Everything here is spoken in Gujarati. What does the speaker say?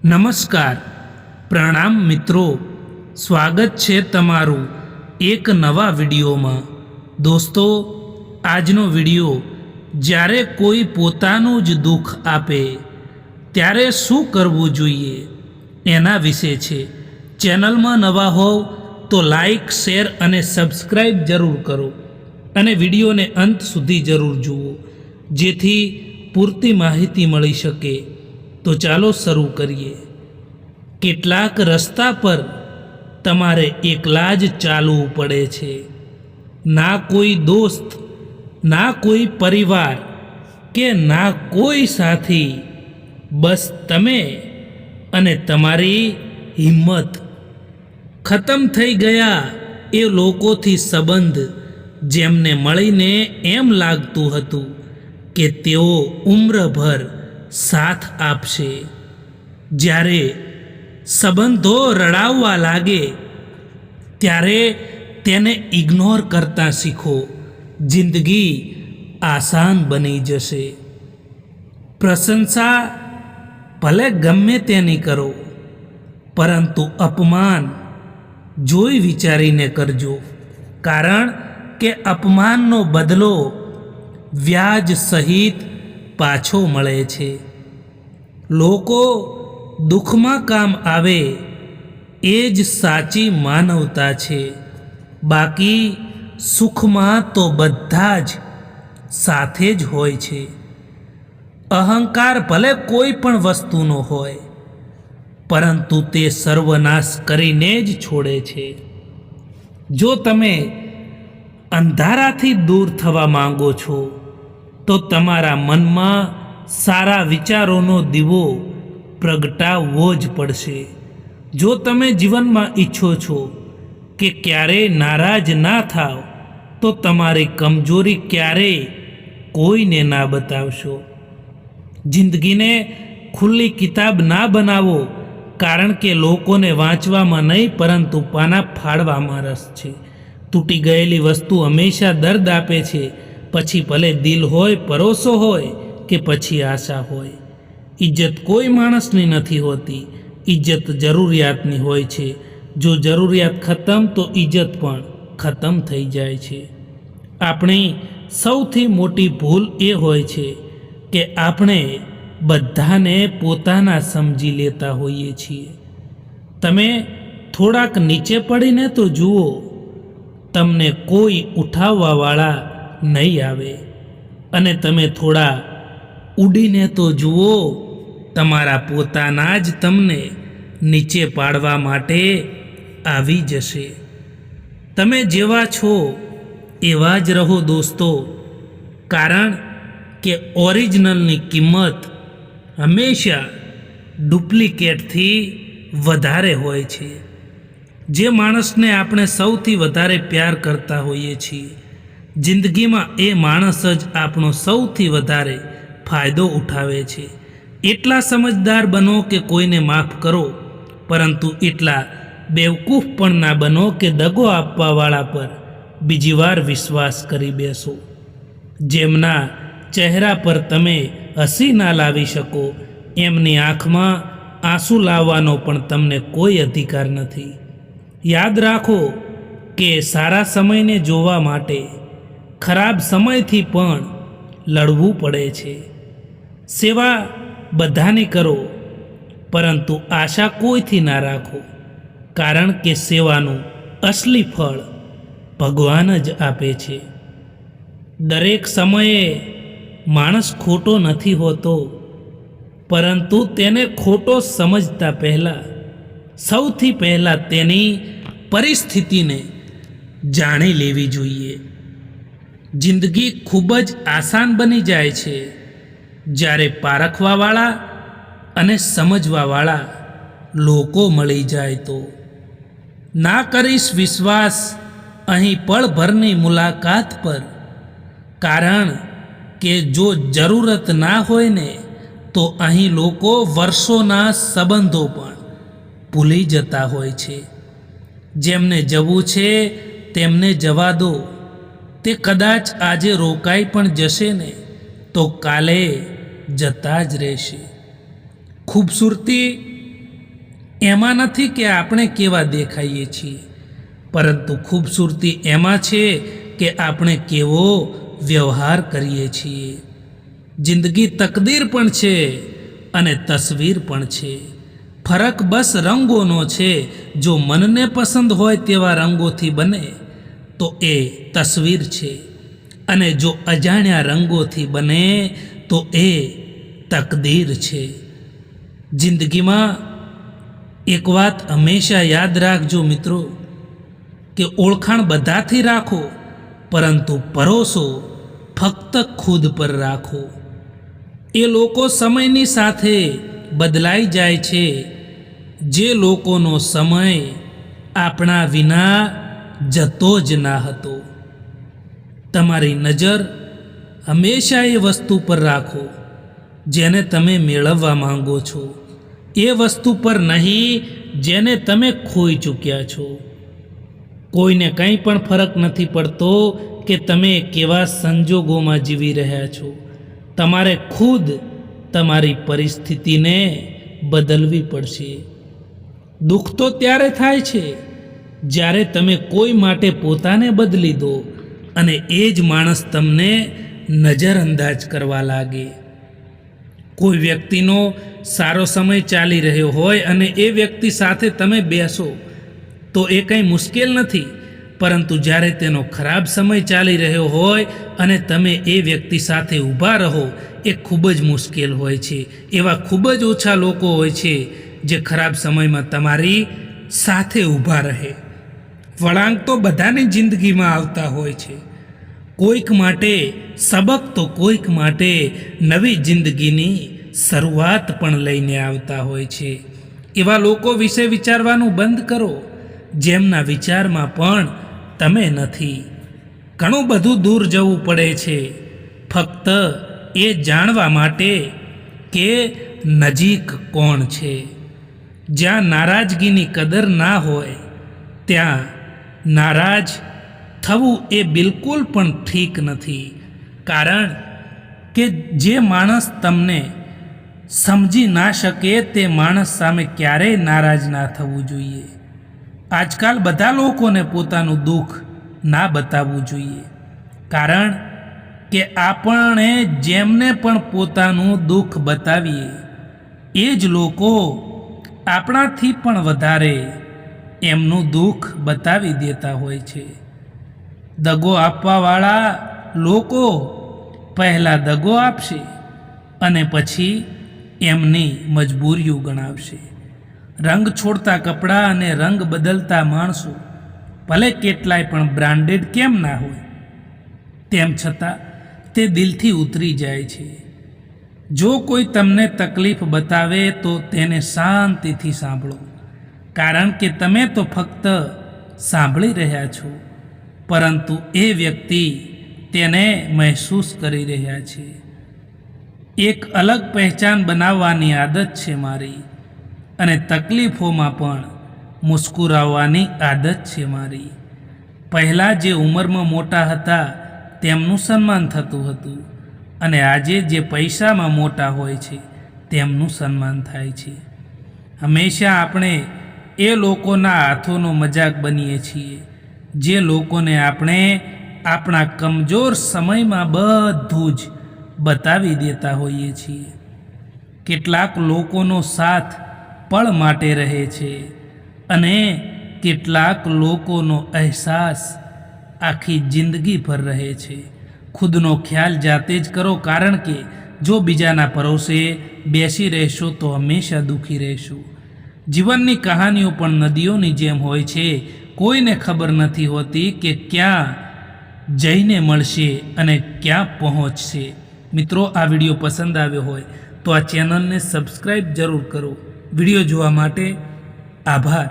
નમસ્કાર, પ્રણામ મિત્રો, સ્વાગત છે તમારું એક નવા વિડીયોમાં। દોસ્તો, આજનો વિડીયો જ્યારે કોઈ પોતાનું જ દુઃખ આપે ત્યારે શું કરવું જોઈએ એના વિશે છે। ચેનલમાં નવા હોવ તો લાઈક, શેર અને સબસ્ક્રાઈબ જરૂર કરો અને વિડીયોને અંત સુધી જરૂર જુઓ, જેથી પૂરતી માહિતી મળી શકે। તો ચાલો શરૂ કરીએ। કેટલાક રસ્તા પર તમારે એકલા જ ચાલવું પડે છે। ના કોઈ દોસ્ત, ના કોઈ પરિવાર કે ના કોઈ સાથી, બસ તમે અને તમારી હિંમત। ખતમ થઈ ગયા એ લોકોથી સંબંધ જેમને મળીને એમ લાગતું હતું કે તેઓ ઉમ્રભર સાથ આપશે। જ્યારે સંબંધો રડાવવા લાગે ત્યારે તેને ઇગ્નોર કરતા શીખો, જિંદગી આસાન બની જશે। પ્રશંસા ભલે ગમે તેની કરો, પરંતુ અપમાન જોઈ વિચારીને કરજો, કારણ કે અપમાનનો બદલો વ્યાજ સહિત પાછો મળે છે। લોકો દુઃખમાં કામ આવે એ જ સાચી માનવતા છે, બાકી સુખમાં તો બધા જ સાથે જ હોય છે। અહંકાર ભલે કોઈ પણ વસ્તુનો હોય, પરંતુ તે સર્વનાશ કરીને જ છોડે છે। જો તમે અંધારાથી દૂર થવા માંગો છો તો તમારા મનમાં સારા વિચારોનો દીવો પ્રગટાવવો જ પડશે। જો તમે જીવનમાં ઈચ્છો છો કે ક્યારેય નારાજ ના થાવ, તો તમારી કમજોરી ક્યારેય કોઈને ના બતાવશો। જિંદગીને ખુલ્લી કિતાબ ના બનાવો, કારણ કે લોકોને વાંચવામાં નહીં પરંતુ પાના ફાડવામાં રસ છે। તૂટી ગયેલી વસ્તુ હંમેશા દર્દ આપે છે, પછી ભલે દિલ હોય, ભરોસો હોય કે પછી આશા હોય। ઇજ્જત કોઈ માણસની નથી હોતી, ઇજ્જત જરૂરિયાતની હોય છે। જો જરૂરિયાત ખતમ તો ઇજ્જત પણ ખતમ થઈ જાય છે। આપણી સૌથી મોટી ભૂલ એ હોય છે કે આપણે બધાને પોતાના સમજી લેતા હોઈએ છીએ। તમે થોડાક નીચે પડીને તો જુઓ, તમને કોઈ ઉઠાવવાવાળા નહીં આવે, અને તમે થોડા ઉડીને તો જુઓ, તમારા પોતાના જ તમને નીચે પાડવા માટે આવી જશે। તમે જેવા છો એવા જ રહો દોસ્તો, કારણ કે ઓરિજિનલની કિંમત હંમેશા ડુપ્લિકેટથી વધારે હોય છે। જે માણસને આપણે સૌથી વધારે પ્યાર કરતા હોઈએ છીએ, જિંદગીમાં એ માણસ જ આપણો સૌથી વધારે ફાયદો ઉઠાવે છે। એટલા સમજદાર બનો કે કોઈને માફ કરો, પરંતુ એટલા બેવકૂફ પણ ના બનો કે દગો આપવાવાળા પર બીજી વાર વિશ્વાસ કરી બેસો। જેમના ચહેરા પર તમે હસી ના લાવી શકો, એમની આંખમાં આંસુ લાવવાનો પણ તમને કોઈ અધિકાર નથી। યાદ રાખો કે સારા સમયને જોવા માટે ખરાબ સમયથી પણ લડવું પડે છે। સેવા બધાની કરો, પરંતુ આશા કોઈથી ના રાખો, કારણ કે સેવાનું અસલી ફળ ભગવાન જ આપે છે। દરેક સમયે માણસ ખોટો નથી હોતો, પરંતુ તેને ખોટો સમજતા પહેલાં સૌથી પહેલાં તેની પરિસ્થિતિને જાણી લેવી જોઈએ। જિંદગી ખૂબ જ આસાન બની જાય છે જ્યારે પારખવાવાળા અને સમજવાવાળા લોકો મળી જાય તો। ના કરીશ વિશ્વાસ અહીં પળભરની મુલાકાત પર, કારણ કે જો જરૂરત ના હોય ને તો અહીં લોકો વર્ષોના સંબંધો પણ ભૂલી જતા હોય છે। જેમને જવું છે તેમને જવા દો, તે કદાચ આજે રોકાઈ પણ જશે ને તો કાલે જતા જ રહેશે। ખૂબસૂરતી એમાં નથી કે આપણે કેવા દેખાઈએ છીએ, પરંતુ ખૂબસૂરતી એમાં છે કે આપણે કેવો વ્યવહાર કરીએ છીએ. જિંદગી તકદીર પણ છે અને તસવીર પણ છે. ફરક બસ રંગોનો છે. જો મનને પસંદ હોય તેવા રંગોથી બને તો એ તસવીર છે, અને જો અજાણ્યા રંગોથી બને તો એ તકદીર છે. જિંદગીમાં એક વાત હંમેશા યાદ રાખજો મિત્રો, કે ઓળખાણ બધાથી રાખો, પરંતુ ભરોસો ફક્ત ખુદ પર રાખો. એ લોકો સમયની સાથે બદલાઈ જાય છે, જે લોકોનો સમય આપણા વિના જતો જ ના હતો. તમારી નજર હંમેશા એ વસ્તુ પર રાખો જેને તમે મેળવવા માંગો છો, એ વસ્તુ પર નહીં જેને તમે ખોઈ ચૂક્યા છો. કોઈને કંઈ પણ ફરક નથી પડતો કે તમે કેવા સંજોગોમાં જીવી રહ્યા છો. તમારે ખુદ તમારી પરિસ્થિતિને બદલવી પડશે. દુઃખ તો ત્યારે થાય છે જ્યારે તમે કોઈ માટે પોતાને બદલી દો અને એ જ માણસ તમને નજરઅંદાજ કરવા લાગે. કોઈ વ્યક્તિનો સારો સમય ચાલી રહ્યો હોય અને એ વ્યક્તિ સાથે તમે બેસો તો એ કંઈ મુશ્કેલ નથી, પરંતુ જ્યારે તેનો ખરાબ સમય ચાલી રહ્યો હોય અને તમે એ વ્યક્તિ સાથે ઊભા રહો, એ ખૂબ જ મુશ્કેલ હોય છે. એવા ખૂબ જ ઓછા લોકો હોય છે જે ખરાબ સમયમાં તમારી સાથે ઊભા રહે. વળાંક તો બધાની જિંદગીમાં આવતા હોય છે. કોઈક માટે સબક તો કોઈક માટે નવી જિંદગીની શરૂઆત પણ લઈને આવતા હોય છે. એવા લોકો વિશે વિચારવાનું બંધ કરો જેમના વિચારમાં પણ તમે નથી. ઘણું બધું દૂર જવું પડે છે ફક્ત એ જાણવા માટે કે નજીક કોણ છે. જ્યાં નારાજગીની કદર ના હોય ત્યાં નારાજ થવું એ બિલકુલ પણ ઠીક નથી, કારણ કે જે માણસ તમને સમજી ના શકે તે માણસ સામે ક્યારેય નારાજ ના થવું જોઈએ. આજકાલ બધા લોકોને પોતાનું દુઃખ ના બતાવવું જોઈએ, કારણ કે આપણે જેમને પણ પોતાનું દુઃખ બતાવીએ એ જ લોકો આપણાથી પણ વધારે એમનું દુઃખ બતાવી દેતા હોય છે. દગો આપવાવાળા લોકો પહેલાં દગો આપશે અને પછી એમની મજબૂરીઓ ગણાવશે. રંગ છોડતા કપડાં અને રંગ બદલતા માણસો ભલે કેટલાય પણ બ્રાન્ડેડ કેમ ના હોય, તેમ છતાં તે દિલથી ઉતરી જાય છે. જો કોઈ તમને તકલીફ બતાવે તો તેને શાંતિથી સાંભળો, કારણ કે તમે તો ફક્ત સાંભળી રહ્યા છો, પરંતુ એ વ્યક્તિ તેને મહેસૂસ કરી રહ્યા છે. એક અલગ પહેચાન બનાવવાની આદત છે મારી, અને તકલીફોમાં પણ મુસ્કુરાવવાની આદત છે મારી. પહેલાં જે ઉંમરમાં મોટા હતા તેમનું સન્માન થતું હતું, અને આજે જે પૈસામાં મોટા હોય છે તેમનું સન્માન થાય છે. હંમેશા આપણે એ લોકોના હાથોનો મજાક બનીએ છીએ જે લોકોને આપણે આપણા કમજોર સમયમાં બધું જ બતાવી દેતા હોઈએ છીએ. કેટલાક લોકોનો સાથ પળ માટે રહે છે અને કેટલાક લોકોનો અહેસાસ આખી જિંદગી ભર રહે છે. ખુદનો ખ્યાલ જાતે જ કરો, કારણ કે જો બીજાના ભરોસે બેસી રહેશો તો હંમેશા દુઃખી રહેશો. જીવનની કહાનીઓ પણ નદીઓની જેમ હોય છે. કોઈને ખબર નથી હોતી કે ક્યાં જઈને મળશે અને ક્યાં પહોંચશે. મિત્રો, આ વિડીયો પસંદ આવ્યો હોય તો આ ચેનલને સબસ્ક્રાઈબ જરૂર કરો. વિડીયો જોવા માટે આભાર.